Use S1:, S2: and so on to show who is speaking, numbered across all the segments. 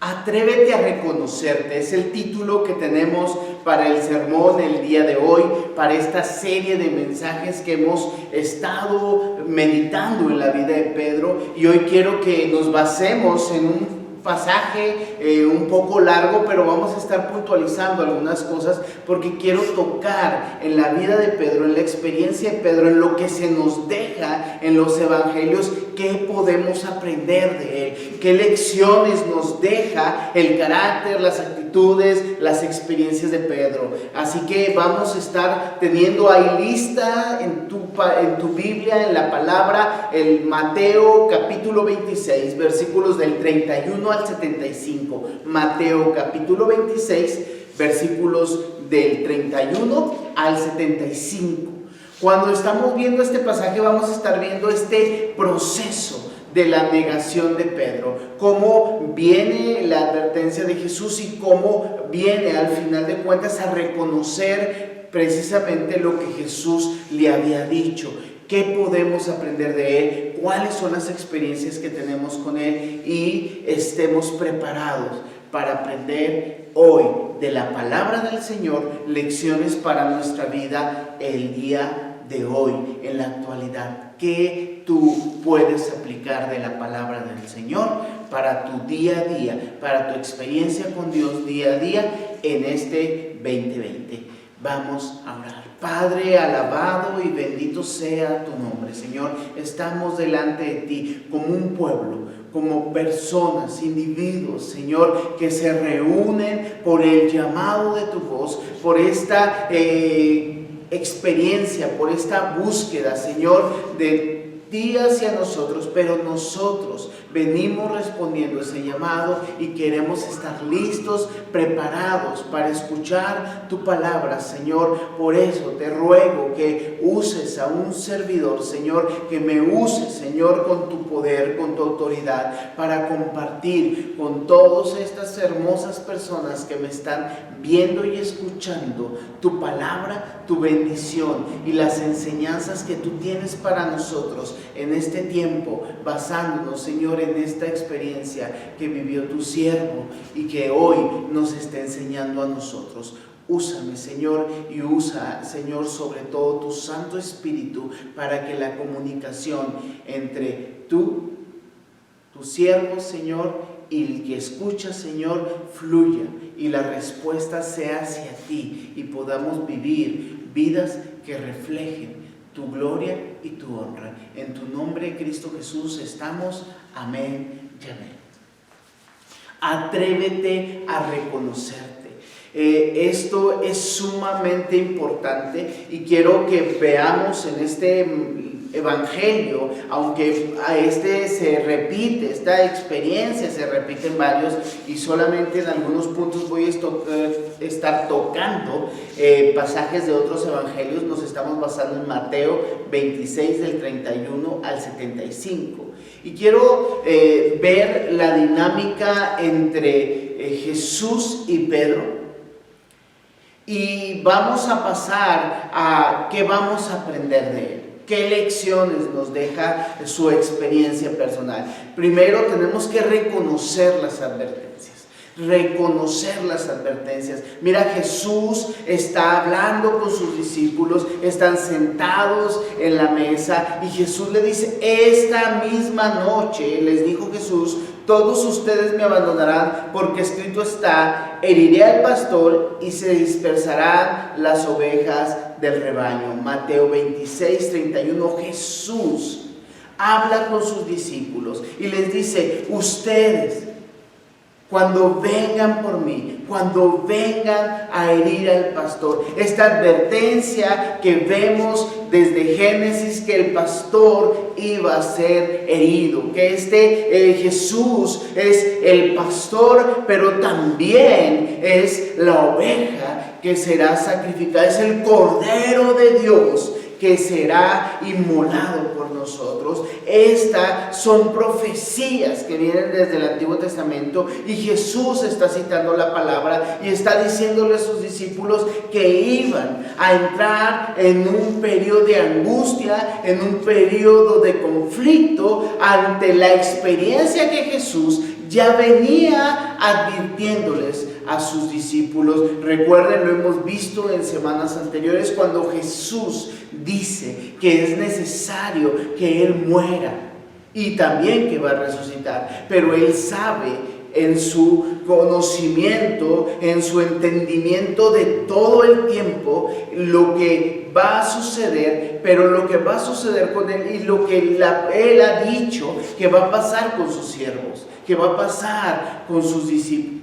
S1: Atrévete a reconocerte, es el título que tenemos para el sermón el día de hoy, para esta serie de mensajes que hemos estado meditando en la vida de Pedro. Y hoy quiero que nos basemos en un pasaje un poco largo, pero vamos a estar puntualizando algunas cosas porque quiero tocar en la vida de Pedro, en la experiencia de Pedro, en lo que se nos deja en los evangelios, qué podemos aprender de él, qué lecciones nos deja el carácter, las actitudes, las experiencias de Pedro. Así que vamos a estar teniendo ahí lista en tu Biblia, en la palabra, el Mateo capítulo 26, versículos del 31 al 75. Mateo capítulo 26, versículos del 31 al 75. Cuando estamos viendo este pasaje vamos a estar viendo este proceso de la negación de Pedro, cómo viene la advertencia de Jesús y cómo viene al final de cuentas a reconocer precisamente lo que Jesús le había dicho. ¿Qué podemos aprender de él? ¿Cuáles son las experiencias que tenemos con él? Y estemos preparados para aprender hoy de la palabra del Señor, lecciones para nuestra vida el día de hoy, en la actualidad. ¿Qué tú puedes aplicar de la palabra del Señor para tu día a día, para tu experiencia con Dios día a día en este 2020? Vamos a orar. Padre, alabado y bendito sea tu nombre, Señor. Estamos delante de ti como un pueblo, como personas, individuos, Señor, que se reúnen por el llamado de tu voz, por esta experiencia, por esta búsqueda, Señor, de ti hacia nosotros, pero nosotros venimos respondiendo ese llamado y queremos estar listos, preparados para escuchar tu palabra, Señor. Por eso te ruego que uses a un servidor, Señor, que me uses, Señor, con tu poder, con tu autoridad, para compartir con todas estas hermosas personas que me están viendo y escuchando tu palabra, tu bendición y las enseñanzas que tú tienes para nosotros en este tiempo, basándonos, Señor, en esta experiencia que vivió tu siervo y que hoy nos está enseñando a nosotros. Úsame, Señor, y usa, Señor, sobre todo tu Santo Espíritu para que la comunicación entre tú, tu siervo, Señor, y el que escucha, Señor, fluya y la respuesta sea hacia ti y podamos vivir vidas que reflejen tu gloria y tu honra. En tu nombre, Cristo Jesús, estamos. Amén y amén. Atrévete a reconocerte. Esto es sumamente importante y quiero que veamos en este evangelio, aunque a se repite, esta experiencia se repite en varios y solamente en algunos puntos voy a estar tocando pasajes de otros evangelios. Nos estamos basando en Mateo 26 del 31 al 75 y quiero ver la dinámica entre Jesús y Pedro. Y vamos a pasar a qué vamos a aprender de él. ¿Qué lecciones nos deja su experiencia personal? Primero tenemos que reconocer las advertencias. Reconocer las advertencias. Mira, Jesús está hablando con sus discípulos, están sentados en la mesa y Jesús le dice: esta misma noche, les dijo Jesús, todos ustedes me abandonarán, porque escrito está: heriré al pastor y se dispersarán las ovejas del rebaño. Mateo 26, 31. Jesús habla con sus discípulos y les dice: ustedes, cuando vengan por mí, cuando vengan a herir al pastor, esta advertencia que vemos desde Génesis, que el pastor iba a ser herido, que Jesús es el pastor, pero también es la oveja que será sacrificada, es el Cordero de Dios que será inmolado por nosotros. Estas son profecías que vienen desde el Antiguo Testamento y Jesús está citando la palabra y está diciéndole a sus discípulos que iban a entrar en un periodo de angustia, en un periodo de conflicto ante la experiencia que Jesús ya venía advirtiéndoles a sus discípulos. Recuerden, lo hemos visto en semanas anteriores, cuando Jesús dice que es necesario que Él muera y también que va a resucitar, pero Él sabe, en su conocimiento, en su entendimiento de todo el tiempo, lo que va a suceder, pero lo que va a suceder con Él y lo que Él ha dicho que va a pasar con sus siervos, que va a pasar con sus discípulos.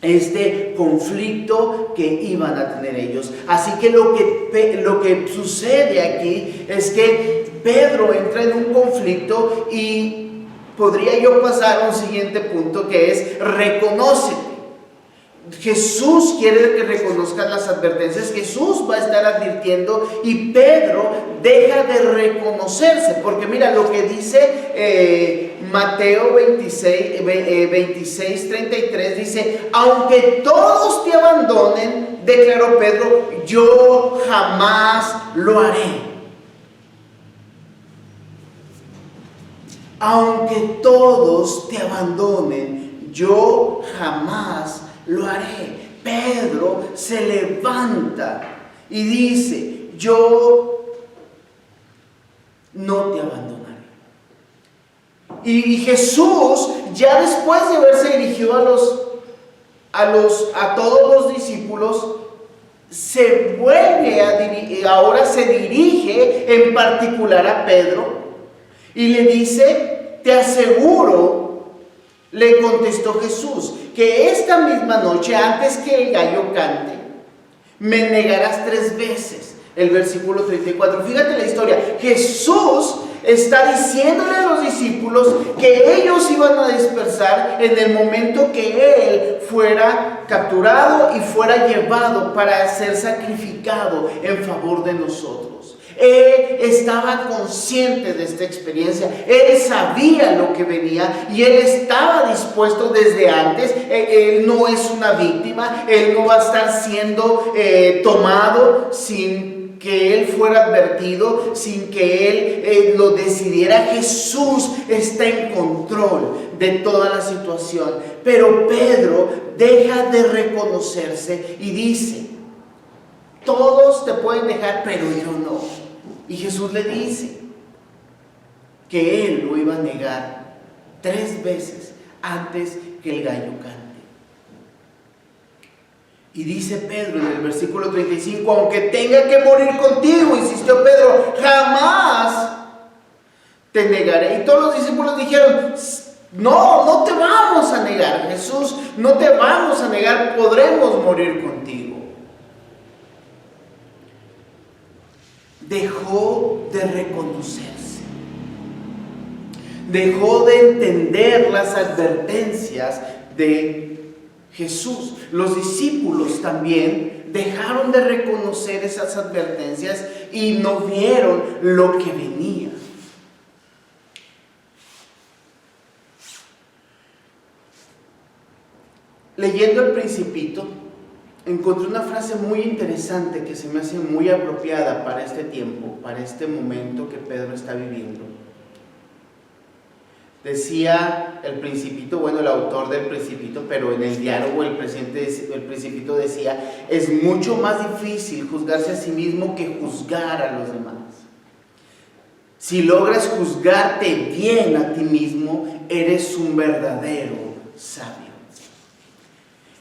S1: Este conflicto que iban a tener ellos. Así que lo que sucede aquí es que Pedro entra en un conflicto y podría yo pasar a un siguiente punto, que es reconócete. Jesús quiere que reconozcan las advertencias. Jesús va a estar advirtiendo y Pedro deja de reconocerse, porque mira lo que dice Mateo 26, 33, dice: aunque todos te abandonen, declaró Pedro, yo jamás lo haré. Aunque todos te abandonen, yo jamás lo haré. Pedro se levanta y dice: yo no te abandonaré. Y Jesús, ya después de haberse dirigido a todos los discípulos, se vuelve a dirigir, ahora se dirige en particular a Pedro y le dice: te aseguro, le contestó Jesús, que esta misma noche, antes que el gallo cante, me negarás 3 veces. El versículo 34. Fíjate la historia. Jesús está diciéndole a los discípulos que ellos iban a dispersar en el momento que Él fuera capturado y fuera llevado para ser sacrificado en favor de nosotros. Él estaba consciente de esta experiencia, Él sabía lo que venía y Él estaba dispuesto desde antes. Él no es una víctima, Él no va a estar siendo tomado sin que Él fuera advertido, sin que Él lo decidiera. Jesús está en control de toda la situación. Pero Pedro deja de reconocerse y dice: todos te pueden dejar, pero yo no. Y Jesús le dice que Él lo iba a negar 3 veces antes que el gallo cante. Y dice Pedro en el versículo 35: aunque tenga que morir contigo, insistió Pedro, jamás te negaré. Y todos los discípulos dijeron: no te vamos a negar, Jesús, no te vamos a negar, podremos morir contigo. Dejó de reconocerse, dejó de entender las advertencias de Jesús. Los discípulos también dejaron de reconocer esas advertencias y no vieron lo que venía. Leyendo El Principito, encontré una frase muy interesante que se me hace muy apropiada para este tiempo, para este momento que Pedro está viviendo. Decía El Principito, bueno, el autor del Principito, pero en el diálogo el Principito decía: es mucho más difícil juzgarse a sí mismo que juzgar a los demás. Si logras juzgarte bien a ti mismo, eres un verdadero sabio.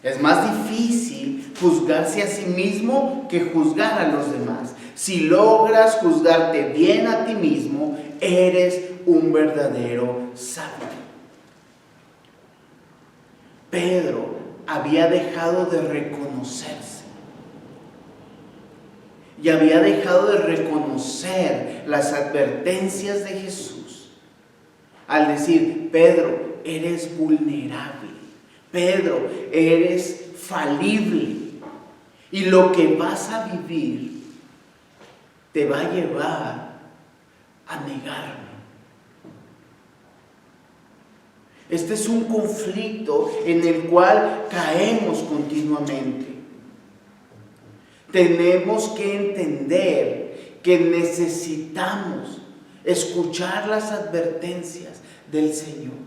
S1: Es más difícil juzgarse a sí mismo que juzgar a los demás. Si logras juzgarte bien a ti mismo, eres un verdadero sabio. Pedro había dejado de reconocerse y había dejado de reconocer las advertencias de Jesús al decir: Pedro, eres vulnerable. Pedro, eres falible y lo que vas a vivir te va a llevar a negarme. Este es un conflicto en el cual caemos continuamente. Tenemos que entender que necesitamos escuchar las advertencias del Señor.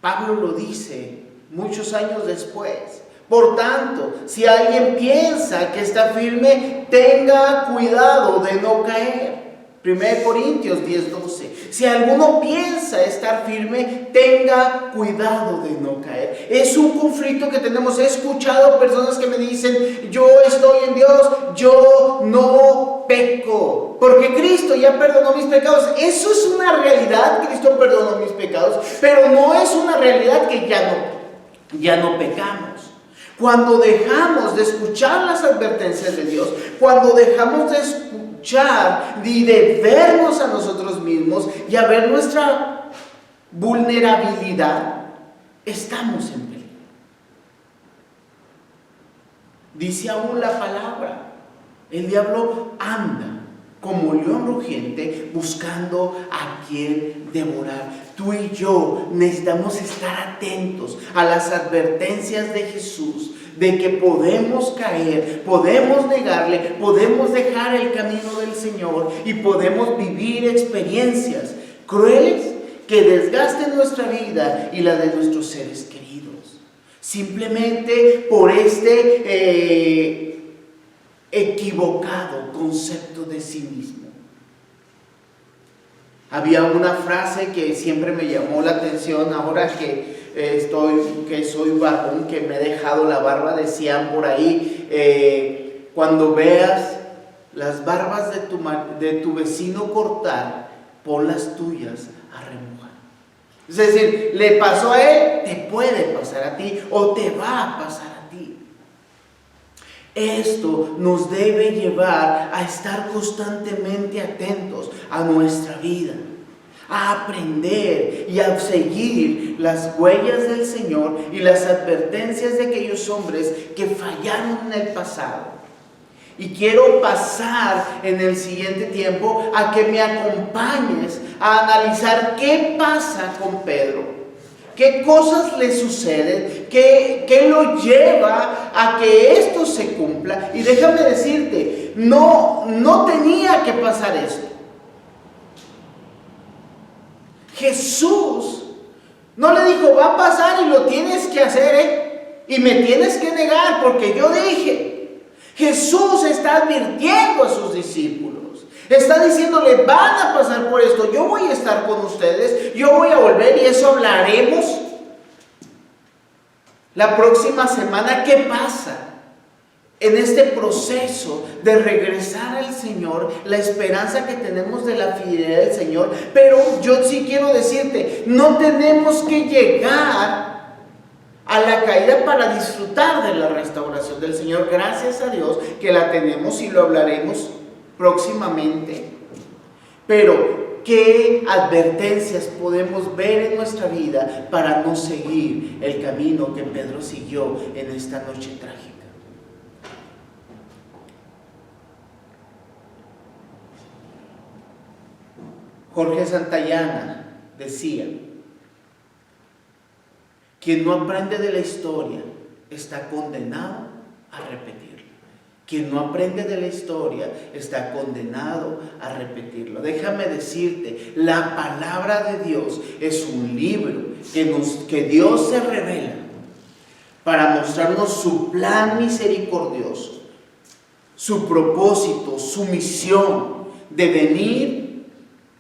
S1: Pablo lo dice muchos años después. Por tanto, si alguien piensa que está firme, tenga cuidado de no caer. 1 Corintios 10:12. Si alguno piensa estar firme, tenga cuidado de no caer. Es un conflicto que tenemos. He escuchado personas que me dicen: yo estoy en Dios, yo no peco, porque Cristo ya perdonó mis pecados. Eso es una realidad, Cristo perdonó mis pecados, pero no es una realidad que ya no pecamos. Cuando dejamos de escuchar las advertencias de Dios, cuando dejamos de escuchar y de vernos a nosotros mismos y a ver nuestra vulnerabilidad, estamos en peligro. Dice aún la palabra: el diablo anda como león rugiente buscando a quien devorar. Tú y yo necesitamos estar atentos a las advertencias de Jesús, de que podemos caer, podemos negarle, podemos dejar el camino del Señor y podemos vivir experiencias crueles que desgasten nuestra vida y la de nuestros seres queridos, simplemente por este equivocado concepto de sí mismo. Había una frase que siempre me llamó la atención ahora que soy varón, que me he dejado la barba. Decían por ahí: cuando veas las barbas de tu vecino cortar, pon las tuyas a remojar. Es decir, le pasó a él, te puede pasar a ti o te va a pasar a ti. Esto nos debe llevar a estar constantemente atentos a nuestra vida, a aprender y a seguir las huellas del Señor y las advertencias de aquellos hombres que fallaron en el pasado. Y quiero pasar en el siguiente tiempo a que me acompañes a analizar qué pasa con Pedro. ¿Qué cosas le suceden? ¿Qué lo lleva a que esto se cumpla? Y déjame decirte, no tenía que pasar esto. Jesús no le dijo: va a pasar y lo tienes que hacer, y me tienes que negar porque yo dije. Jesús está advirtiendo a sus discípulos. Está diciéndole: van a pasar por esto, yo voy a estar con ustedes, yo voy a volver, y eso hablaremos la próxima semana. ¿Qué pasa en este proceso de regresar al Señor? La esperanza que tenemos de la fidelidad del Señor. Pero yo sí quiero decirte, no tenemos que llegar a la caída para disfrutar de la restauración del Señor. Gracias a Dios que la tenemos y lo hablaremos próximamente. Pero ¿qué advertencias podemos ver en nuestra vida para no seguir el camino que Pedro siguió en esta noche trágica? Jorge Santayana decía: quien no aprende de la historia está condenado a repetirla. Quien no aprende de la historia está condenado a repetirlo. Déjame decirte, la palabra de Dios es un libro que Dios se revela para mostrarnos su plan misericordioso, su propósito, su misión de venir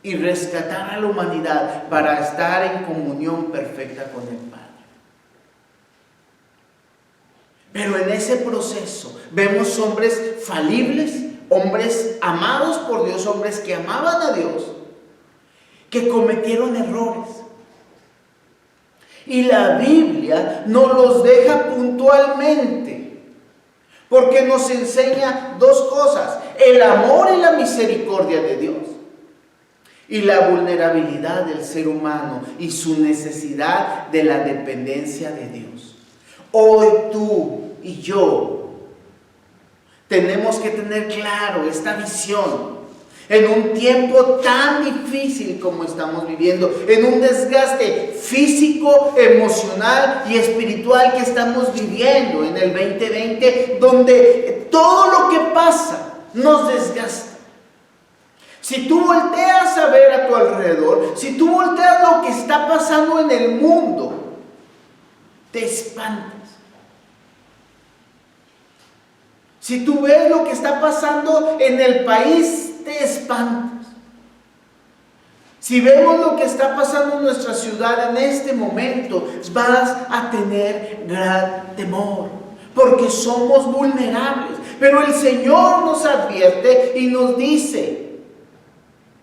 S1: y rescatar a la humanidad para estar en comunión perfecta con el Padre. Pero en ese proceso vemos hombres falibles, hombres amados por Dios, hombres que amaban a Dios, que cometieron errores. Y la Biblia nos los deja puntualmente, porque nos enseña dos cosas: el amor y la misericordia de Dios, y la vulnerabilidad del ser humano y su necesidad de la dependencia de Dios. Hoy tú y yo tenemos que tener claro esta visión en un tiempo tan difícil como estamos viviendo, en un desgaste físico, emocional y espiritual que estamos viviendo en el 2020, donde todo lo que pasa nos desgasta. Si tú volteas a ver a tu alrededor, si tú volteas lo que está pasando en el mundo, te espantas. Si tú ves lo que está pasando en el país, te espantas. Si vemos lo que está pasando en nuestra ciudad en este momento, vas a tener gran temor, porque somos vulnerables. Pero el Señor nos advierte y nos dice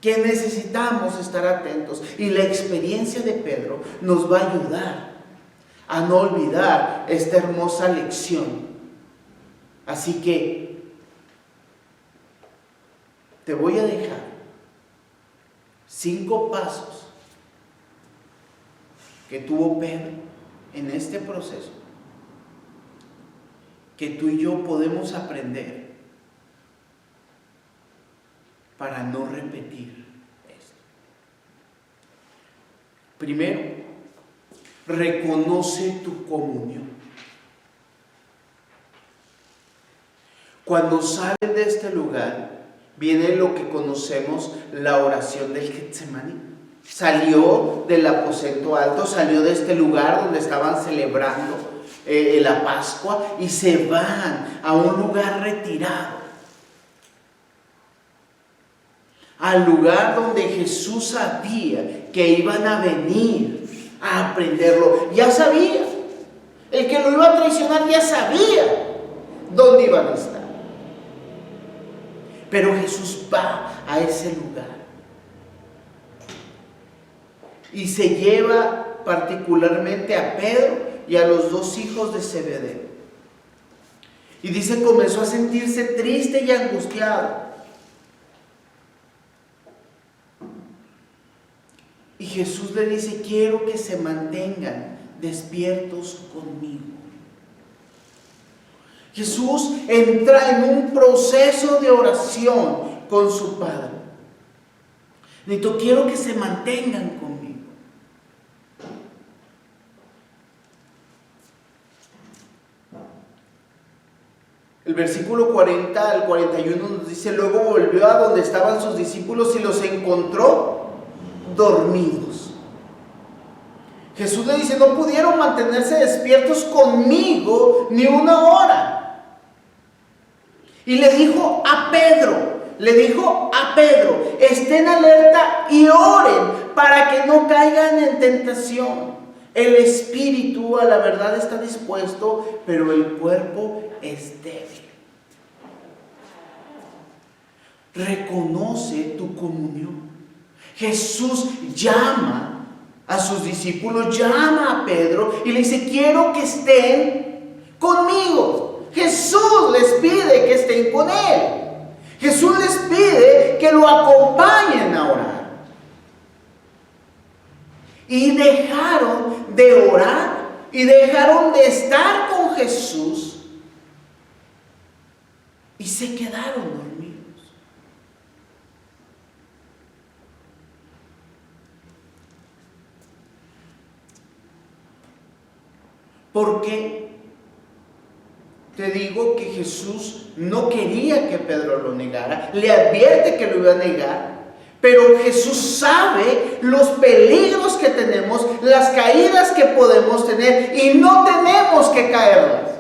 S1: que necesitamos estar atentos. Y la experiencia de Pedro nos va a ayudar a no olvidar esta hermosa lección. Así que te voy a dejar 5 pasos que tuvo Pedro en este proceso, que tú y yo podemos aprender para no repetir esto. Primero, reconoce tu comunión. Cuando sales de este lugar, viene lo que conocemos la oración del Getsemaní. Salió del aposento alto, salió de este lugar donde estaban celebrando la Pascua y se van a un lugar retirado. Al lugar donde Jesús sabía que iban a venir a aprenderlo. Ya sabía. El que lo iba a traicionar ya sabía dónde iban a estar. Pero Jesús va a ese lugar y se lleva particularmente a Pedro y a los 2 hijos de Zebedeo. Y dice, comenzó a sentirse triste y angustiado. Y Jesús le dice, quiero que se mantengan despiertos conmigo. Jesús entra en un proceso de oración con su Padre. Quiero que se mantengan conmigo. El versículo 40 al 41 nos dice, luego volvió a donde estaban sus discípulos y los encontró dormidos. Jesús le dice, no pudieron mantenerse despiertos conmigo ni una hora. Y le dijo a Pedro, estén alerta y oren para que no caigan en tentación. El espíritu a la verdad está dispuesto, pero el cuerpo es débil. Reconoce tu comunión. Jesús llama a sus discípulos, llama a Pedro y le dice, quiero que estén conmigo. Jesús les pide que estén con Él. Jesús les pide que lo acompañen a orar. Y dejaron de orar y dejaron de estar con Jesús y se quedaron dormidos. ¿Por qué? Te digo que Jesús no quería que Pedro lo negara, le advierte que lo iba a negar, pero Jesús sabe los peligros que tenemos, las caídas que podemos tener y no tenemos que caerlas.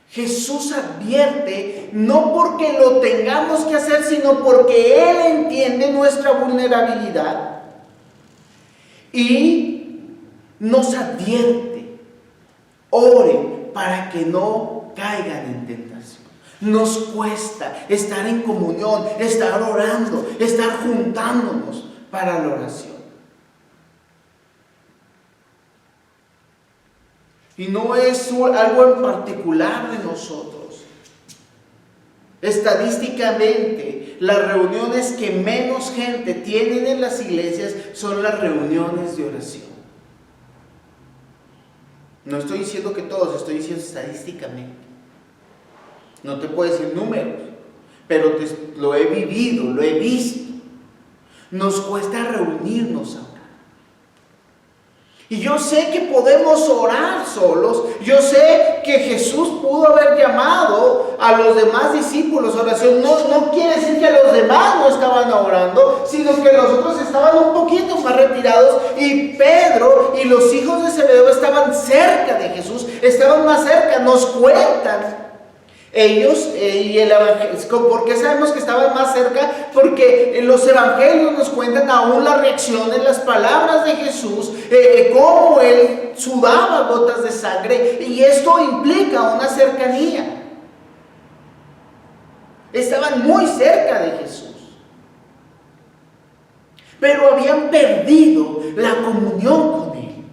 S1: Jesús advierte no porque lo tengamos que hacer, sino porque Él entiende nuestra vulnerabilidad y nos advierte, oren para que no caigan en tentación. Nos cuesta estar en comunión, estar orando, estar juntándonos para la oración. Y no es algo en particular de nosotros. Estadísticamente, las reuniones que menos gente tienen en las iglesias son las reuniones de oración. No estoy diciendo que todos, estoy diciendo estadísticamente. No te puedo decir números, pero lo he vivido, lo he visto. Nos cuesta reunirnos ahora. Y yo sé que podemos orar solos. Yo sé que Jesús pudo haber llamado a los demás discípulos a oración. No quiere decir que los demás no estaban orando, sino que los otros estaban un poquito más retirados. Y Pedro y los hijos de Zebedeo estaban cerca de Jesús, estaban más cerca. Nos cuentan ellos y el evangelio. ¿Por qué sabemos que estaban más cerca? Porque en los evangelios nos cuentan aún las reacciones, las palabras de Jesús, cómo él sudaba gotas de sangre, y esto implica una cercanía. Estaban muy cerca de Jesús, pero habían perdido la comunión con Él.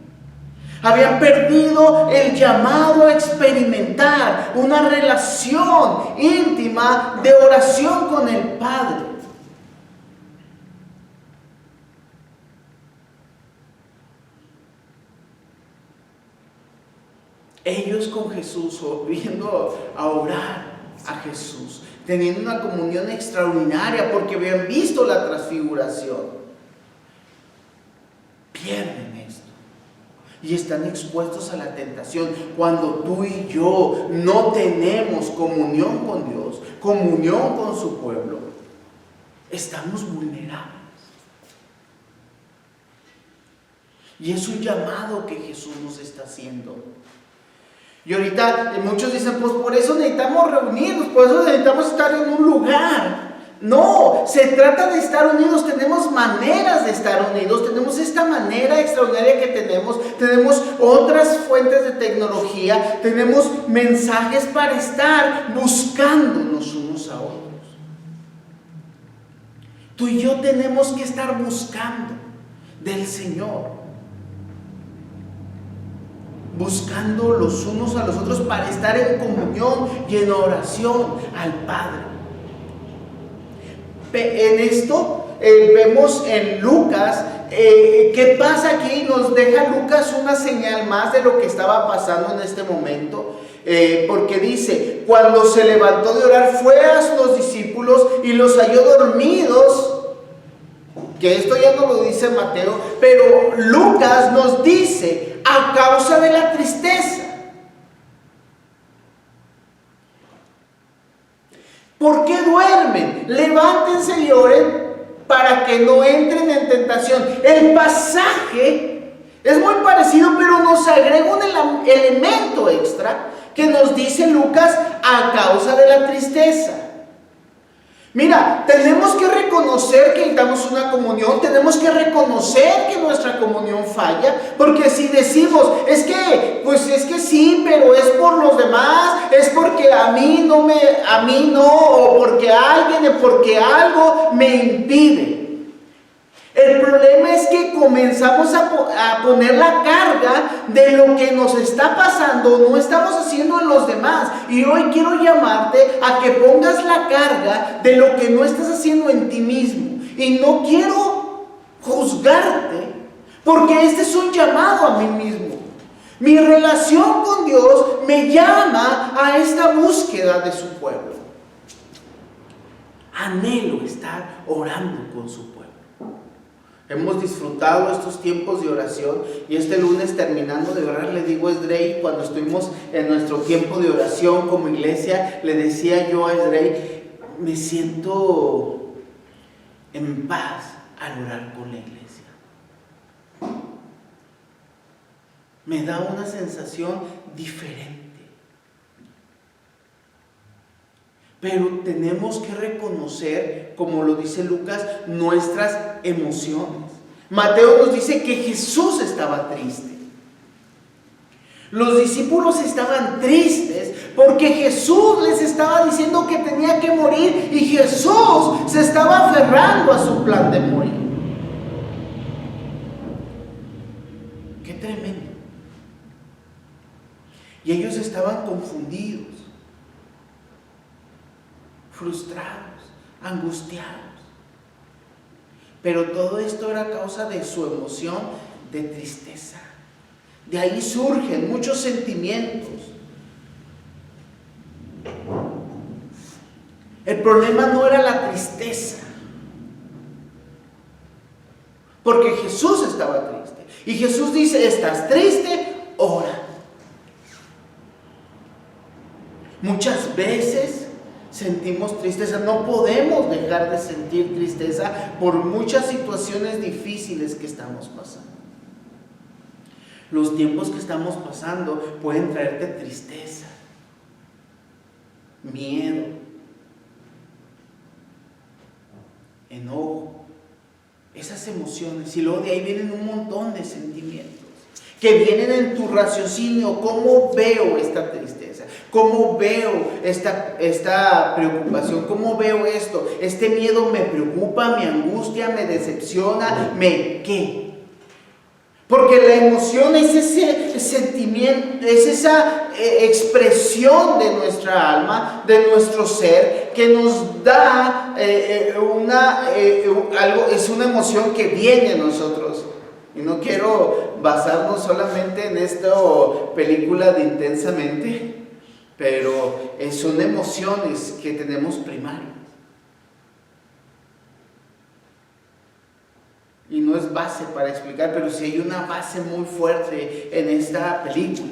S1: Habían perdido el llamado a experimentar una relación íntima de oración con el Padre. Ellos con Jesús, viendo a orar a Jesús, teniendo una comunión extraordinaria porque habían visto la transfiguración, pierden esto. Y están expuestos a la tentación. Cuando tú y yo no tenemos comunión con Dios, comunión con su pueblo, estamos vulnerables. Y es un llamado que Jesús nos está haciendo. Y ahorita muchos dicen, pues por eso necesitamos reunirnos, por eso necesitamos estar en un lugar. No, se trata de estar unidos. Tenemos maneras de estar unidos. Tenemos esta manera extraordinaria que tenemos otras fuentes de tecnología, tenemos mensajes para estar buscándonos unos a otros. Tú y yo tenemos que estar buscando del Señor, buscando los unos a los otros para estar en comunión y en oración al Padre. En esto vemos en Lucas, ¿qué pasa aquí? Nos deja Lucas una señal más de lo que estaba pasando en este momento, porque dice, cuando se levantó de orar fue a los discípulos y los halló dormidos, que esto ya no lo dice Mateo, pero Lucas nos dice, a causa de la tristeza. ¿Por qué duermen? Levántense y oren para que no entren en tentación. El pasaje es muy parecido, pero nos agrega un elemento extra que nos dice Lucas, a causa de la tristeza. Mira, tenemos que reconocer que necesitamos una comunión, tenemos que reconocer que nuestra comunión falla, porque si decimos, es que sí, pero es por los demás, es porque a mí no, o porque porque algo me impide. El problema es que comenzamos a poner la carga de lo que nos está pasando, no estamos haciendo en los demás. Y hoy quiero llamarte a que pongas la carga de lo que no estás haciendo en ti mismo. Y no quiero juzgarte, porque este es un llamado a mí mismo. Mi relación con Dios me llama a esta búsqueda de su pueblo. Anhelo estar orando con su pueblo. Hemos disfrutado estos tiempos de oración y este lunes, terminando de orar, le digo a Esdrey, cuando estuvimos en nuestro tiempo de oración como iglesia, le decía yo a Esdrey, me siento en paz al orar con la iglesia. Me da una sensación diferente. Pero tenemos que reconocer, como lo dice Lucas, nuestras emociones. Mateo nos dice que Jesús estaba triste. Los discípulos estaban tristes porque Jesús les estaba diciendo que tenía que morir y Jesús se estaba aferrando a su plan de morir. ¡Qué tremendo! Y ellos estaban confundidos, frustrados, angustiados. Pero todo esto era a causa de su emoción de tristeza. De ahí surgen muchos sentimientos. El problema no era la tristeza, porque Jesús estaba triste. Y Jesús dice, ¿estás triste? Ora. Muchas veces sentimos tristeza, no podemos dejar de sentir tristeza por muchas situaciones difíciles que estamos pasando. Los tiempos que estamos pasando pueden traerte tristeza, miedo, enojo, esas emociones, y luego de ahí vienen un montón de sentimientos que vienen en tu raciocinio. ¿Cómo veo esta tristeza? ¿Cómo veo esta preocupación? ¿Cómo veo esto? Este miedo me preocupa, me angustia, me decepciona, ¿qué? Porque la emoción es ese sentimiento, es esa expresión de nuestra alma, de nuestro ser, que nos da algo, es una emoción que viene a nosotros. Y no quiero basarnos solamente en esta película de Intensamente, pero son emociones que tenemos primarias. Y no es base para explicar, pero sí hay una base muy fuerte en esta película.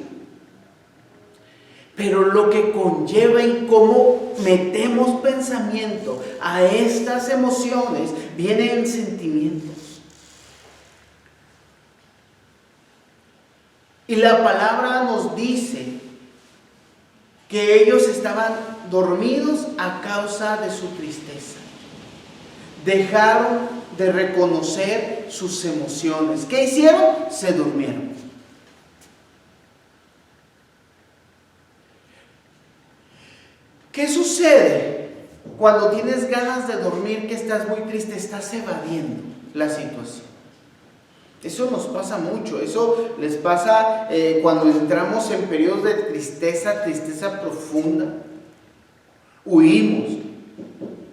S1: Pero lo que conlleva y cómo metemos pensamiento a estas emociones viene en sentimientos. Y la palabra nos dice que ellos estaban dormidos a causa de su tristeza. Dejaron de reconocer sus emociones. ¿Qué hicieron? Se durmieron. ¿Qué sucede cuando tienes ganas de dormir, que estás muy triste? Estás evadiendo la situación. Eso nos pasa mucho. Eso les pasa cuando entramos en periodos de tristeza profunda. Huimos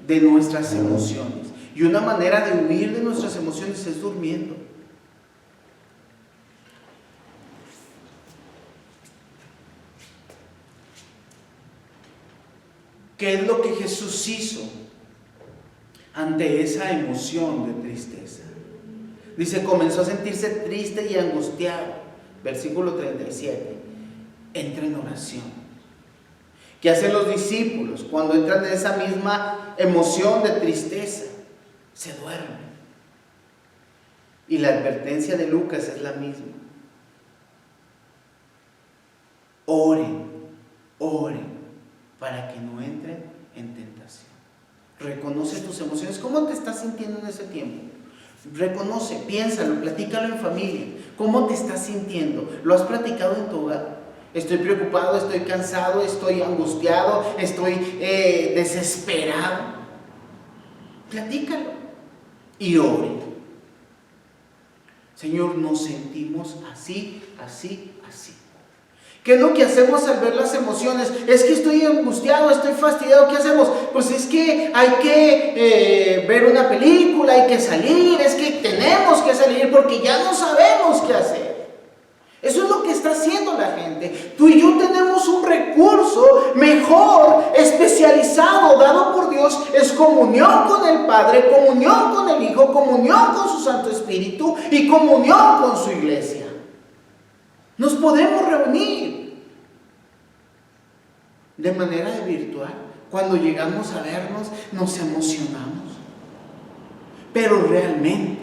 S1: de nuestras emociones. Y una manera de huir de nuestras emociones es durmiendo. ¿Qué es lo que Jesús hizo ante esa emoción de tristeza? Dice, comenzó a sentirse triste y angustiado. Versículo 37. Entra en oración. ¿Qué hacen los discípulos cuando entran en esa misma emoción de tristeza? Se duermen. Y la advertencia de Lucas es la misma. Oren para que no entren en tentación. Reconoce tus emociones. ¿Cómo te estás sintiendo en ese tiempo? Reconoce, piénsalo, platícalo en familia. ¿Cómo te estás sintiendo? ¿Lo has platicado en tu hogar? Estoy preocupado, estoy cansado, estoy angustiado, estoy desesperado. Platícalo y ore. Señor, nos sentimos así. ¿Qué es lo que hacemos al ver las emociones? Es que estoy angustiado, estoy fastidiado. ¿Qué hacemos? Pues es que hay que ver una película, hay que salir, es que tenemos que salir porque ya no sabemos qué hacer. Eso es lo que está haciendo la gente. Tú y yo tenemos un recurso mejor, especializado, dado por Dios. Es comunión con el Padre, comunión con el Hijo, comunión con su Santo Espíritu y comunión con su iglesia. Nos podemos reunir de manera virtual. Cuando llegamos a vernos, nos emocionamos. Pero realmente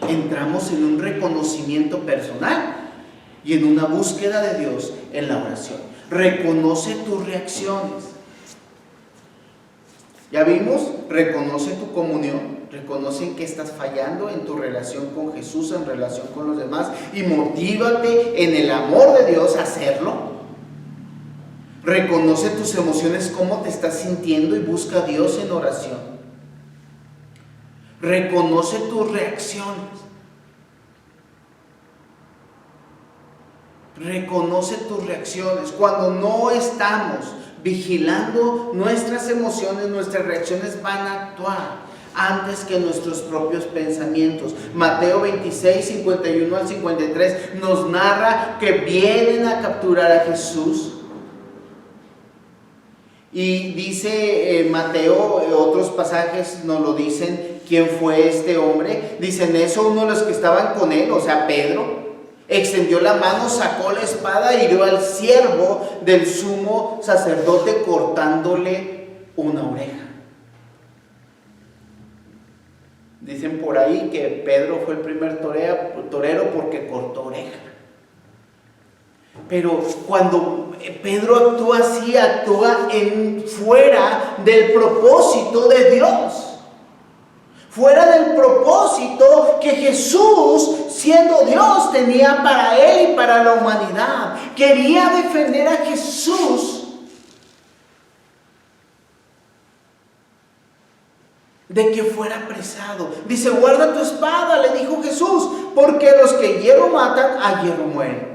S1: entramos en un reconocimiento personal y en una búsqueda de Dios en la oración. Reconoce tus reacciones. Ya vimos, reconoce tu comunión. Reconoce en qué estás fallando en tu relación con Jesús, en relación con los demás, y motívate en el amor de Dios a hacerlo. Reconoce tus emociones, cómo te estás sintiendo, y busca a Dios en oración. Reconoce tus reacciones. Reconoce tus reacciones. Cuando no estamos vigilando nuestras emociones, nuestras reacciones van a actuar antes que nuestros propios pensamientos. Mateo 26, 51 al 53 nos narra que vienen a capturar a Jesús. Y dice Mateo, otros pasajes nos lo dicen, quién fue este hombre. Dice, en eso uno de los que estaban con él, o sea, Pedro, extendió la mano, sacó la espada y hirió al siervo del sumo sacerdote cortándole una oreja. Dicen por ahí que Pedro fue el primer torero porque cortó oreja. Pero cuando Pedro actúa así, actúa fuera del propósito de Dios. Fuera del propósito que Jesús, siendo Dios, tenía para él y para la humanidad. Quería defender a Jesús de que fuera apresado. Dice, guarda tu espada, le dijo Jesús, porque los que hierro matan, a hierro mueren.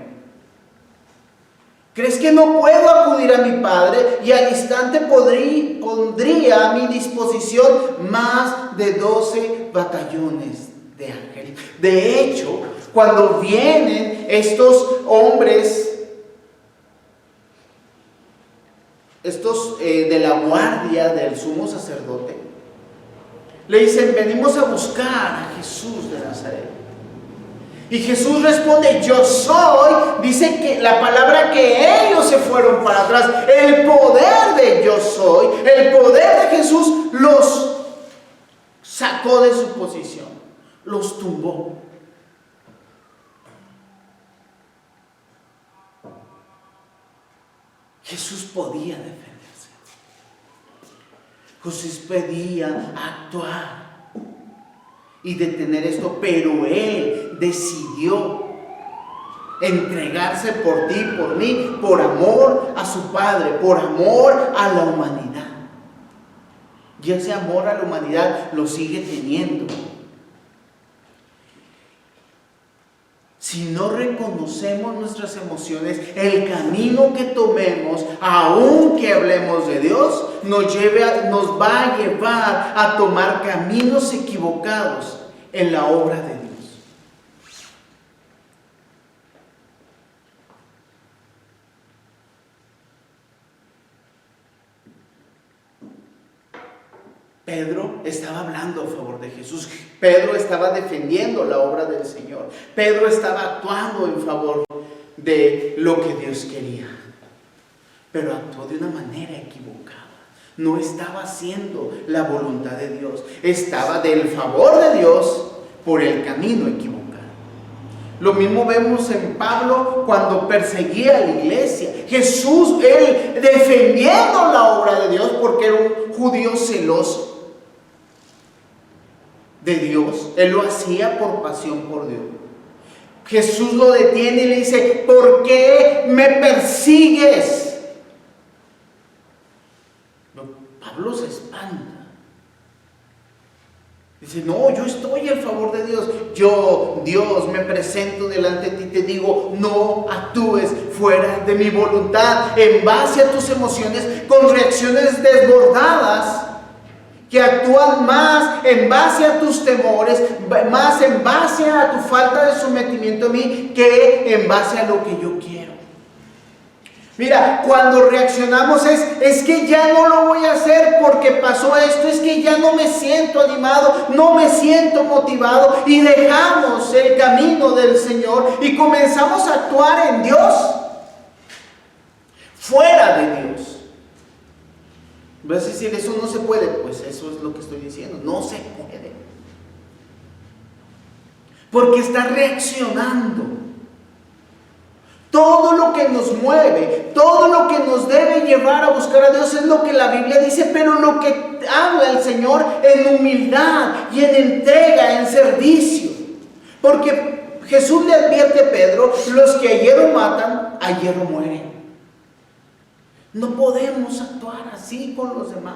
S1: ¿Crees que no puedo acudir a mi Padre y al instante pondría a mi disposición más de 12 batallones de ángeles? De hecho, cuando vienen estos hombres, de la guardia del sumo sacerdote, le dicen, venimos a buscar a Jesús de Nazaret. Y Jesús responde, yo soy. Dice que la palabra que ellos se fueron para atrás. El poder de yo soy, el poder de Jesús los sacó de su posición, los tumbó. Jesús podía defenderse. Jesús podía actuar y detener esto, pero Él decidió entregarse por ti, por mí, por amor a su Padre, por amor a la humanidad. Y ese amor a la humanidad lo sigue teniendo. Si no reconocemos nuestras emociones, el camino que tomemos, aunque hablemos de Dios, nos va a llevar a tomar caminos equivocados en la obra de Dios. Pedro estaba hablando a favor de Jesús. Pedro estaba defendiendo la obra del Señor. Pedro estaba actuando en favor de lo que Dios quería. Pero actuó de una manera equivocada. No estaba haciendo la voluntad de Dios. Estaba del favor de Dios por el camino equivocado. Lo mismo vemos en Pablo cuando perseguía a la iglesia. Jesús, él defendiendo la obra de Dios porque era un judío celoso de Dios. Él lo hacía por pasión por Dios. Jesús lo detiene y le dice, ¿por qué me persigues? Pablo se espanta. Dice, no, yo estoy en favor de Dios. Yo, Dios, me presento delante de ti y te digo, no actúes fuera de mi voluntad, en base a tus emociones, con reacciones desbordadas, que actúan más en base a tus temores, más en base a tu falta de sometimiento a mí, que en base a lo que yo quiero. Mira, cuando reaccionamos es que ya no lo voy a hacer porque pasó esto, es que ya no me siento animado, no me siento motivado, y dejamos el camino del Señor y comenzamos a actuar en Dios fuera de Dios. ¿Vas a decir, eso no se puede? Pues eso es lo que estoy diciendo, no se puede. Porque está reaccionando. Todo lo que nos mueve, todo lo que nos debe llevar a buscar a Dios es lo que la Biblia dice, pero lo que habla el Señor en humildad y en entrega, en servicio. Porque Jesús le advierte a Pedro, los que a hierro matan, a hierro mueren. No podemos actuar así con los demás.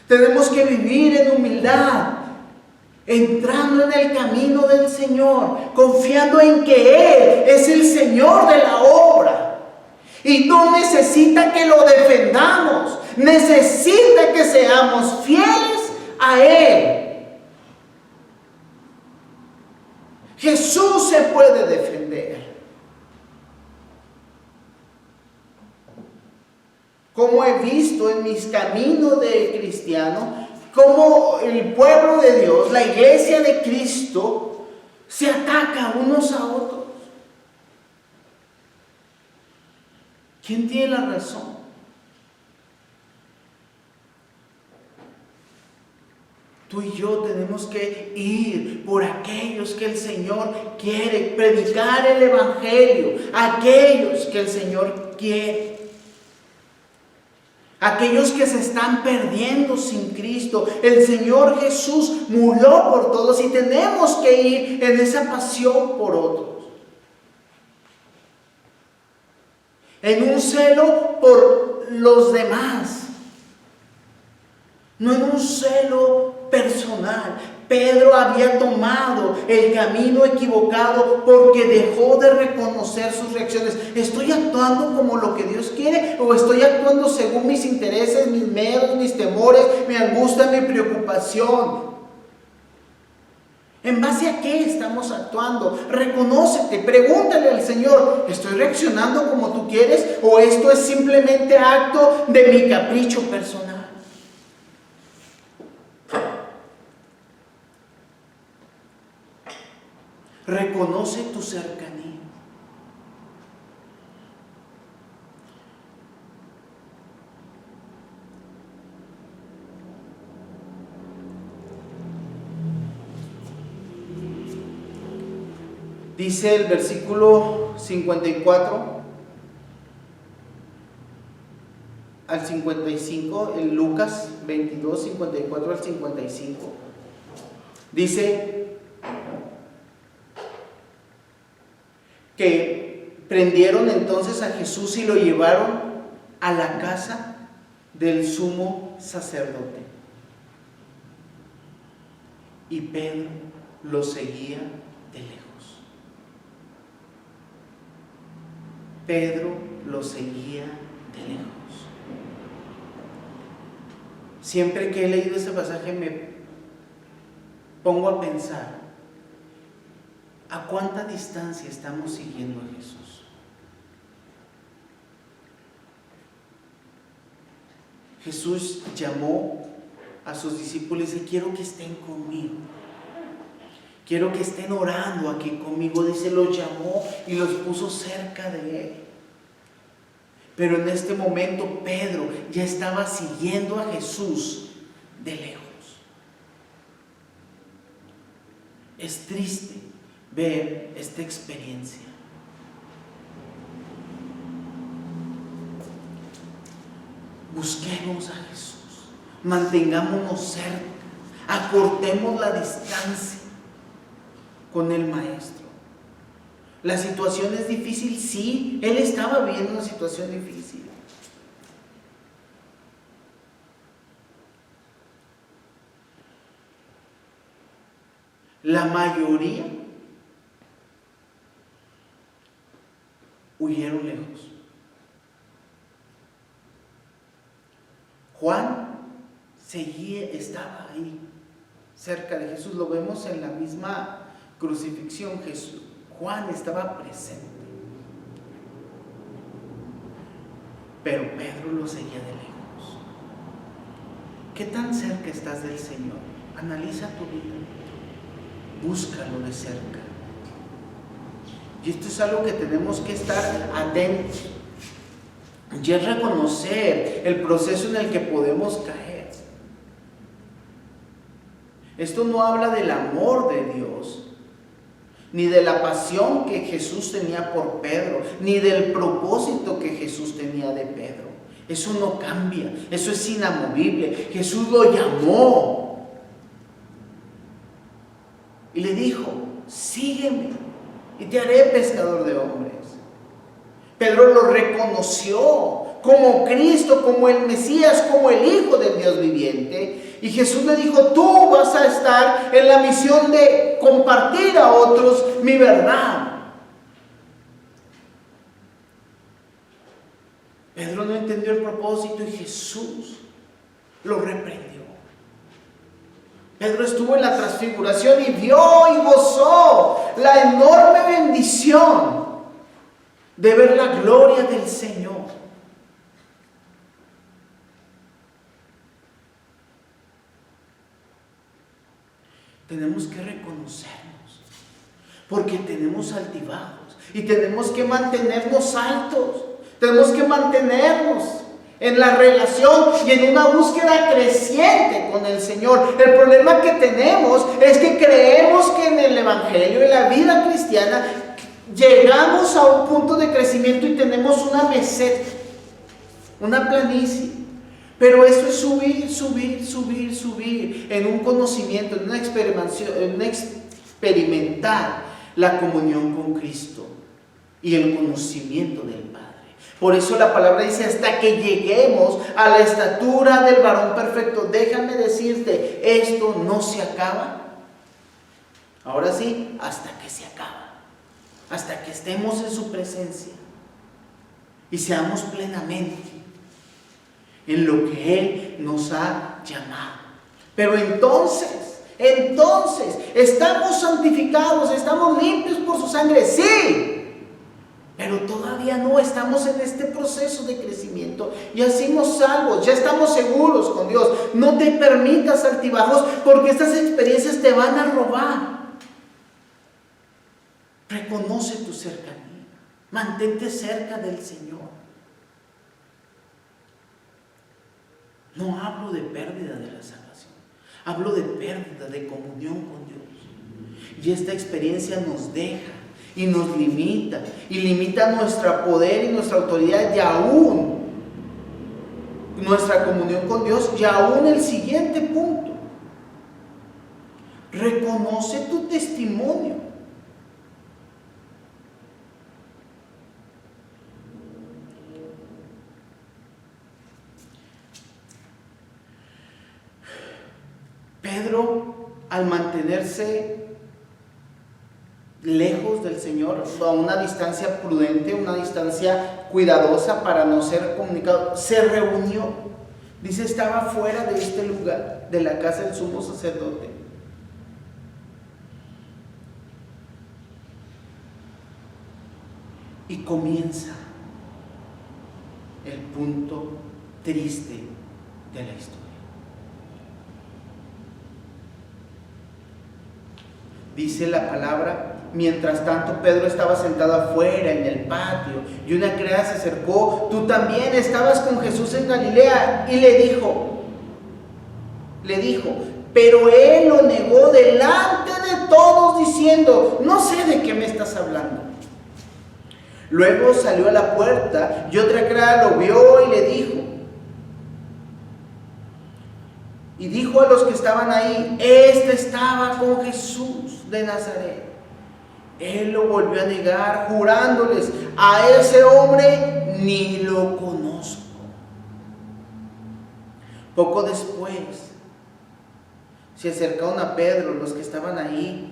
S1: Tenemos que vivir en humildad, entrando en el camino del Señor, confiando en que Él es el Señor de la obra. Y no necesita que lo defendamos, necesita que seamos fieles a Él. Jesús se puede defender. Como he visto en mis caminos de cristiano, cómo el pueblo de Dios, la iglesia de Cristo, se ataca unos a otros. ¿Quién tiene la razón? Tú y yo tenemos que ir por aquellos que el Señor quiere, predicar el Evangelio, aquellos que el Señor quiere. Aquellos que se están perdiendo sin Cristo. El Señor Jesús murió por todos y tenemos que ir en esa pasión por otros. En un celo por los demás. No en un celo personal. Pedro había tomado el camino equivocado porque dejó de reconocer sus reacciones. ¿Estoy actuando como lo que Dios quiere o estoy actuando según mis intereses, mis miedos, mis temores, mi angustia, mi preocupación? ¿En base a qué estamos actuando? Reconócete, pregúntale al Señor, ¿estoy reaccionando como tú quieres o esto es simplemente acto de mi capricho personal? Reconoce tu cercanía. Dice el versículo 54 al 55, en Lucas 22, 54 al 55. Dice que prendieron entonces a Jesús y lo llevaron a la casa del sumo sacerdote. Y Pedro lo seguía de lejos. Pedro lo seguía de lejos. Siempre que he leído este pasaje me pongo a pensar, ¿a cuánta distancia estamos siguiendo a Jesús? Jesús llamó a sus discípulos y dice, quiero que estén conmigo. Quiero que estén orando aquí conmigo. Dice, los llamó y los puso cerca de él. Pero en este momento Pedro ya estaba siguiendo a Jesús de lejos. Es triste ver esta experiencia. Busquemos a Jesús, mantengámonos cerca, acortemos la distancia con el Maestro. La situación es difícil, sí, él estaba viviendo una situación difícil. La mayoría huyeron lejos. Juan estaba ahí, cerca de Jesús. Lo vemos en la misma crucifixión. Juan estaba presente. Pero Pedro lo seguía de lejos. ¿Qué tan cerca estás del Señor? Analiza tu vida. Búscalo de cerca. Y esto es algo que tenemos que estar atentos. Y es reconocer el proceso en el que podemos caer. Esto no habla del amor de Dios, ni de la pasión que Jesús tenía por Pedro, ni del propósito que Jesús tenía de Pedro. Eso no cambia, eso es inamovible. Jesús lo llamó y le dijo, sígueme y te haré pescador de hombres. Pedro lo reconoció como Cristo, como el Mesías, como el Hijo del Dios viviente. Y Jesús le dijo, tú vas a estar en la misión de compartir a otros mi verdad. Pedro no entendió el propósito y Jesús lo reprendió. Pedro estuvo en la transfiguración y vio y gozó la enorme bendición de ver la gloria del Señor. tenemos que reconocernos, porque tenemos altibajos y tenemos que mantenernos altos, tenemos que mantenernos en la relación y en una búsqueda creciente con el Señor. El problema que tenemos es que creemos que en el Evangelio, en la vida cristiana, llegamos a un punto de crecimiento y tenemos una meseta, una planicie. Pero eso es subir, subir, subir, subir en un conocimiento, en una experimentar la comunión con Cristo y el conocimiento del Padre. Por eso la palabra dice, hasta que lleguemos a la estatura del varón perfecto. Déjame decirte, esto no se acaba. Ahora sí, hasta que se acaba. Hasta que estemos en su presencia y seamos plenamente en lo que Él nos ha llamado. Pero entonces, estamos santificados, estamos limpios por su sangre, sí. Pero todavía no estamos en este proceso de crecimiento. Ya somos salvos, ya estamos seguros con Dios. No te permitas altibajos, porque estas experiencias te van a robar. Reconoce tu cercanía. Mantente cerca del Señor. No hablo de pérdida de la salvación. Hablo de pérdida de comunión con Dios. Y esta experiencia nos deja y nos limita, y limita nuestro poder y nuestra autoridad, y aún nuestra comunión con Dios, y aún el siguiente punto. Reconoce tu testimonio. Pedro, al mantenerse lejos del Señor, a una distancia prudente, una distancia cuidadosa para no ser comunicado, se reunió. Dice, estaba fuera de este lugar, de la casa del sumo sacerdote. Y comienza el punto triste de la historia. Dice la palabra, mientras tanto Pedro estaba sentado afuera en el patio y una criada se acercó. Tú también estabas con Jesús en Galilea. Y le dijo, pero él lo negó delante de todos diciendo, no sé de qué me estás hablando. Luego salió a la puerta y otra criada lo vio y le dijo. Y dijo a los que estaban ahí, este estaba con Jesús de Nazaret. Él lo volvió a negar, jurándoles, a ese hombre ni lo conozco. Poco después, se acercaron a Pedro los que estaban ahí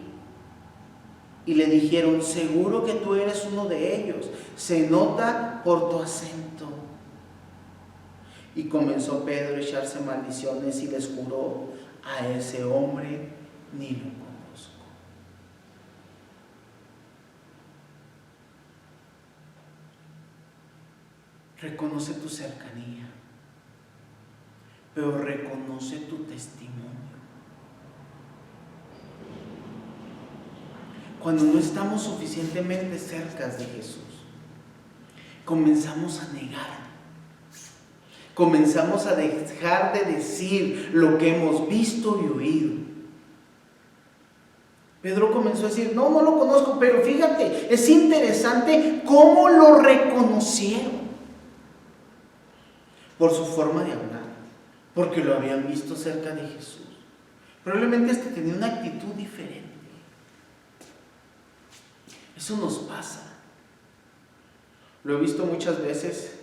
S1: y le dijeron, seguro que tú eres uno de ellos, se nota por tu acento. Y comenzó Pedro a echarse maldiciones y les juró, a ese hombre ni lo conozco. Reconoce tu cercanía, pero reconoce tu testimonio. Cuando no estamos suficientemente cerca de Jesús, comenzamos a negar. Comenzamos a dejar de decir lo que hemos visto y oído. Pedro comenzó a decir, no lo conozco, pero fíjate, es interesante cómo lo reconocieron. Por su forma de hablar, porque lo habían visto cerca de Jesús. Probablemente este tenía una actitud diferente. Eso nos pasa. Lo he visto muchas veces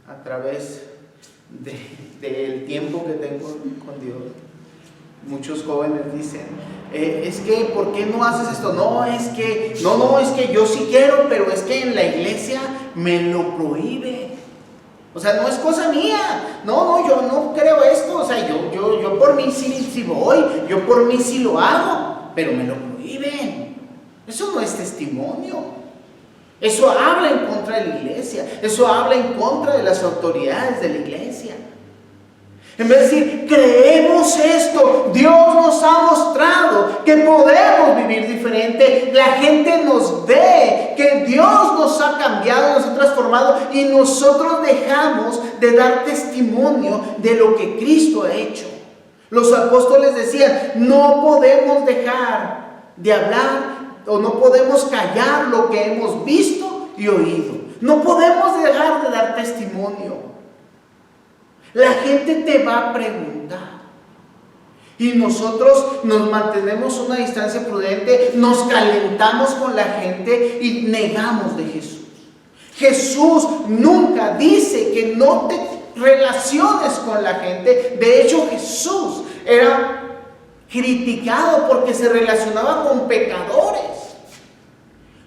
S1: a través del tiempo que tengo con Dios. Muchos jóvenes dicen, es que, ¿por qué no haces esto? No, es que yo sí quiero, pero es que en la iglesia me lo prohíbe. O sea, no es cosa mía. No, yo no creo esto. O sea, yo por mí sí voy, yo por mí sí lo hago, pero me lo prohíben. Eso no es testimonio. Eso habla en contra de la iglesia. Eso habla en contra de las autoridades de la iglesia. En vez de decir, creemos esto, Dios nos ha mostrado que podemos vivir diferente. La gente nos ve que Dios nos ha cambiado, nos ha transformado y nosotros dejamos de dar testimonio de lo que Cristo ha hecho. Los apóstoles decían, no podemos dejar de hablar o no podemos callar lo que hemos visto y oído. No podemos dejar de dar testimonio. La gente te va a preguntar. Y nosotros nos mantenemos una distancia prudente, nos calentamos con la gente y negamos de Jesús. Jesús nunca dice que no te relaciones con la gente. De hecho, Jesús era criticado porque se relacionaba con pecadores,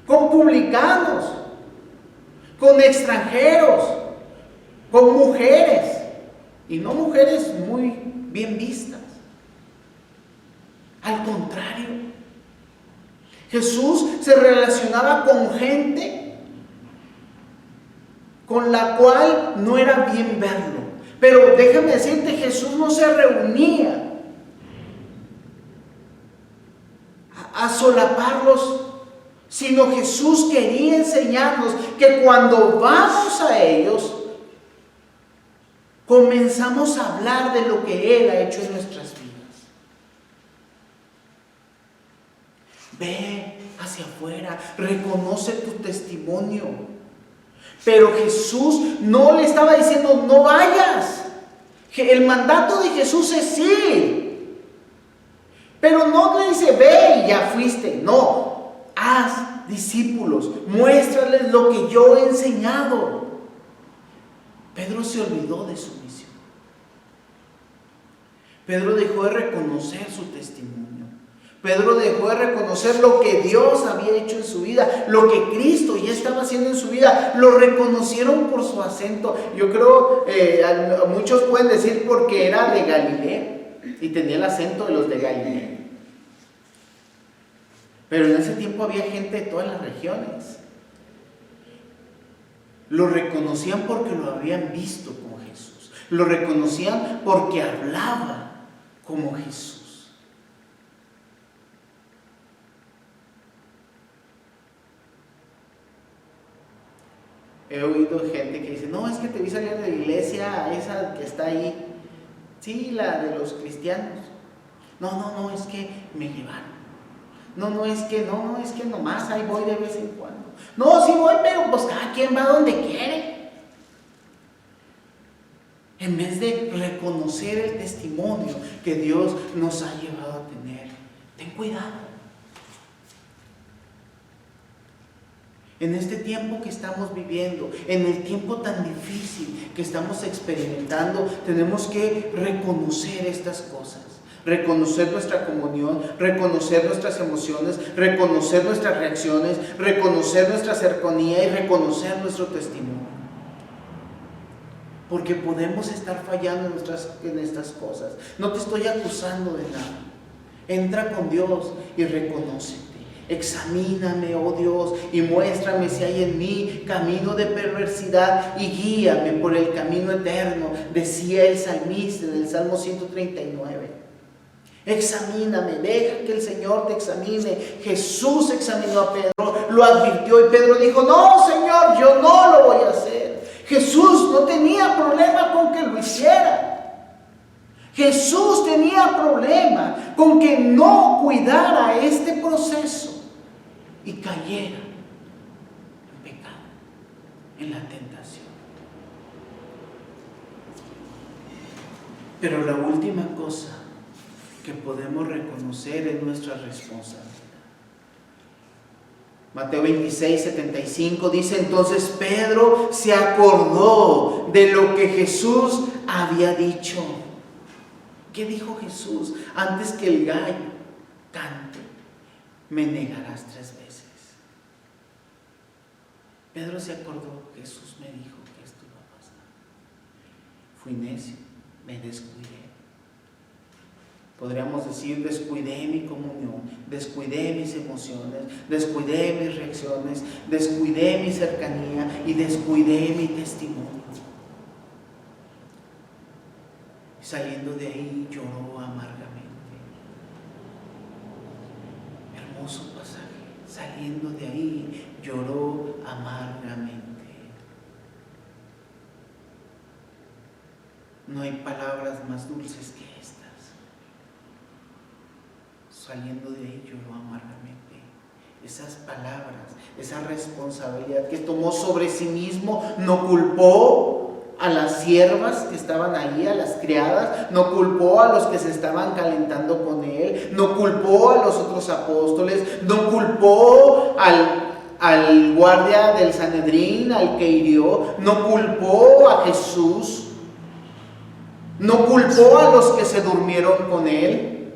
S1: con publicanos, con extranjeros, con mujeres. Y no mujeres muy bien vistas. Al contrario, Jesús se relacionaba con gente con la cual no era bien verlo. Pero déjame decirte, Jesús no se reunía a solaparlos, sino Jesús quería enseñarnos que cuando vamos a ellos, comenzamos a hablar de lo que Él ha hecho en nuestras vidas. Ve hacia afuera, reconoce tu testimonio. Pero Jesús no le estaba diciendo, no vayas. El mandato de Jesús es ir. Pero no le dice, ve y ya fuiste. No, haz discípulos, muéstrales lo que yo he enseñado. Pedro se olvidó de su misión. Pedro dejó de reconocer su testimonio. Pedro dejó de reconocer lo que Dios había hecho en su vida, lo que Cristo ya estaba haciendo en su vida. Lo reconocieron por su acento. Yo creo, muchos pueden decir porque era de Galilea y tenía el acento de los de Galilea. Pero en ese tiempo había gente de todas las regiones. Lo reconocían porque lo habían visto como Jesús. Lo reconocían porque hablaba como Jesús. He oído gente que dice, no, es que te vi salir de la iglesia, esa que está ahí. Sí, la de los cristianos. No, es que me llevaron. No, es que nomás ahí voy de vez en cuando. No, sí voy, pero pues cada quien va donde quiere. En vez de reconocer el testimonio que Dios nos ha llevado a tener, ten cuidado. En este tiempo que estamos viviendo, en el tiempo tan difícil que estamos experimentando, tenemos que reconocer estas cosas. Reconocer nuestra comunión, reconocer nuestras emociones, reconocer nuestras reacciones, reconocer nuestra cercanía y reconocer nuestro testimonio. Porque podemos estar fallando en estas cosas. No te estoy acusando de nada. Entra con Dios y reconócete. Examíname, oh Dios, y muéstrame si hay en mí camino de perversidad y guíame por el camino eterno, decía el salmista en el Salmo 139. Examíname, deja que el Señor te examine. Jesús examinó a Pedro, lo advirtió y Pedro dijo, no, Señor, yo no lo voy a hacer. Jesús no tenía problema con que lo hiciera. Jesús tenía problema con que no cuidara este proceso y cayera en pecado, en la tentación. Pero la última cosa que podemos reconocer es nuestra responsabilidad. Mateo 26, 75 dice, entonces Pedro se acordó de lo que Jesús había dicho. ¿Qué dijo Jesús? Antes que el gallo cante, me negarás 3 veces. Pedro se acordó, Jesús me dijo que esto iba a pasar. Fui necio, me descuidé. Podríamos decir, descuidé mi comunión, descuidé mis emociones, descuidé mis reacciones, descuidé mi cercanía y descuidé mi testimonio. Saliendo de ahí lloró amargamente. Hermoso pasaje. Saliendo de ahí lloró amargamente. No hay palabras más dulces que estas. Saliendo de ahí lloró amargamente. Esas palabras, esa responsabilidad que tomó sobre sí mismo, no culpó a las siervas que estaban ahí, a las criadas, no culpó a los que se estaban calentando con él, no culpó a los otros apóstoles, no culpó al guardia del Sanedrín, al que hirió, no culpó a Jesús. No culpó a los que se durmieron con él.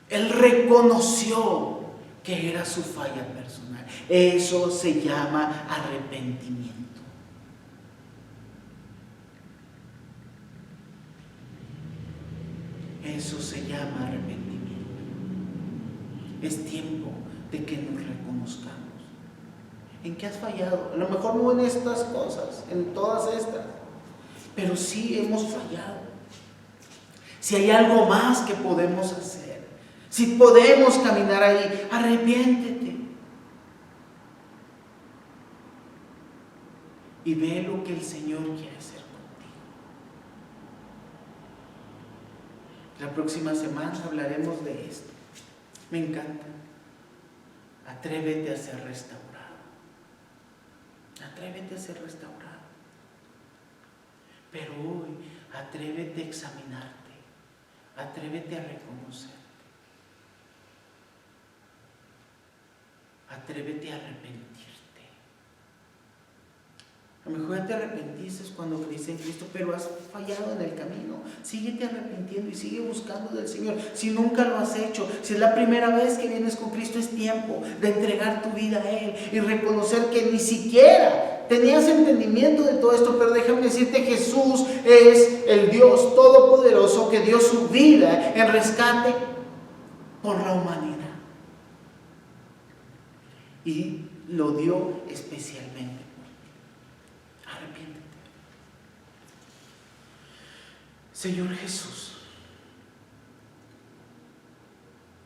S1: Él reconoció que era su falla personal. Eso se llama arrepentimiento. Eso se llama arrepentimiento. Es tiempo de que nos reconozcamos. ¿En qué has fallado? A lo mejor no en estas cosas, en todas estas. Pero sí hemos fallado. Si hay algo más que podemos hacer, si podemos caminar ahí, arrepiéntete. Y ve lo que el Señor quiere hacer contigo. La próxima semana hablaremos de esto. Me encanta. Atrévete a ser restaurado. Atrévete a ser restaurado. Pero hoy, atrévete a examinarte, atrévete a reconocerte, atrévete a arrepentirte. A lo mejor ya te arrepentiste cuando creíste en Cristo, pero has fallado en el camino. Síguete arrepintiendo y sigue buscando del Señor. Si nunca lo has hecho, si es la primera vez que vienes con Cristo, es tiempo de entregar tu vida a Él y reconocer que ni siquiera tenías entendimiento de todo esto, pero déjame decirte, Jesús es el Dios Todopoderoso que dio su vida en rescate por la humanidad. Y lo dio especialmente. Arrepiéntete. Señor Jesús,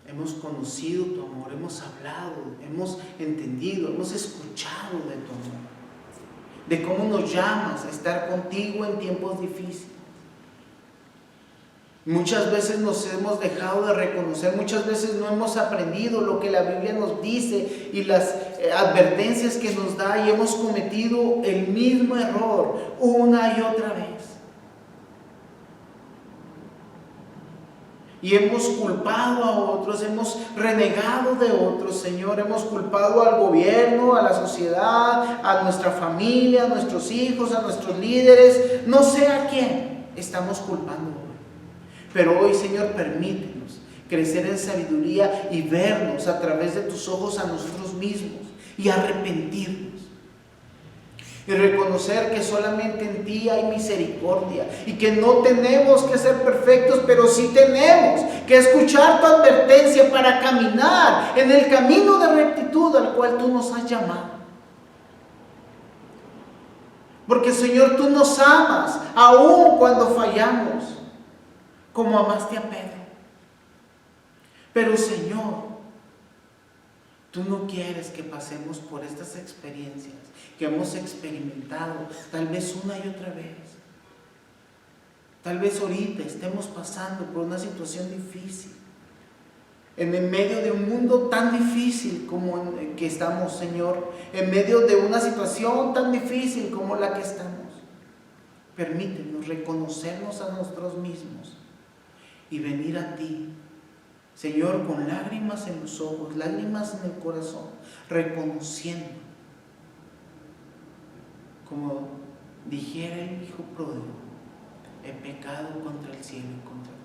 S1: hemos conocido tu amor, hemos hablado, hemos entendido, hemos escuchado de tu amor, de cómo nos llamas a estar contigo en tiempos difíciles. Muchas veces nos hemos dejado de reconocer, muchas veces no hemos aprendido lo que la Biblia nos dice y las advertencias que nos da, y hemos cometido el mismo error una y otra vez. Y hemos culpado a otros, hemos renegado de otros, Señor. Hemos culpado al gobierno, a la sociedad, a nuestra familia, a nuestros hijos, a nuestros líderes. No sé a quién estamos culpando hoy. Pero hoy, Señor, permítenos crecer en sabiduría y vernos a través de tus ojos a nosotros mismos y arrepentirnos. Y reconocer que solamente en ti hay misericordia y que no tenemos que ser perfectos, pero sí tenemos que escuchar tu advertencia para caminar en el camino de rectitud al cual tú nos has llamado. Porque, Señor, tú nos amas aun cuando fallamos, como amaste a Pedro. Pero, Señor, tú no quieres que pasemos por estas experiencias que hemos experimentado, tal vez una y otra vez. Tal vez ahorita estemos pasando por una situación difícil, en el medio de un mundo tan difícil como en que estamos, Señor, en medio de una situación tan difícil como la que estamos. Permítenos reconocernos a nosotros mismos y venir a ti, Señor, con lágrimas en los ojos, lágrimas en el corazón, reconociendo, como dijera el hijo pródigo, he pecado contra el cielo y contra ti.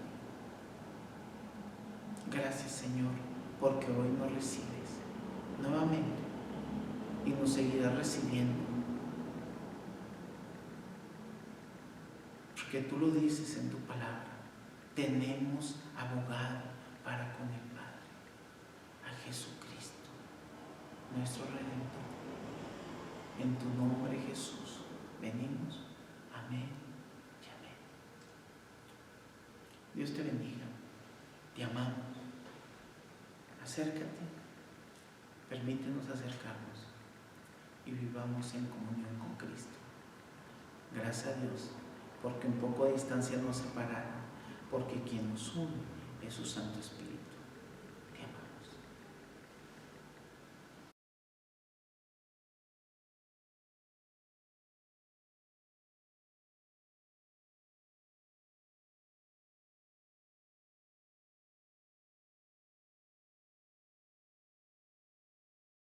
S1: Gracias, Señor, porque hoy nos recibes nuevamente y nos seguirás recibiendo. Porque tú lo dices en tu palabra, tenemos abogado para con el Padre, a Jesucristo, nuestro Redentor. En tu nombre, Jesús, venimos. Amén y amén. Dios te bendiga. Te amamos. Acércate. Permítenos acercarnos y vivamos en comunión con Cristo. Gracias a Dios, porque un poco de distancia nos separa, porque quien nos une es su Santo Espíritu.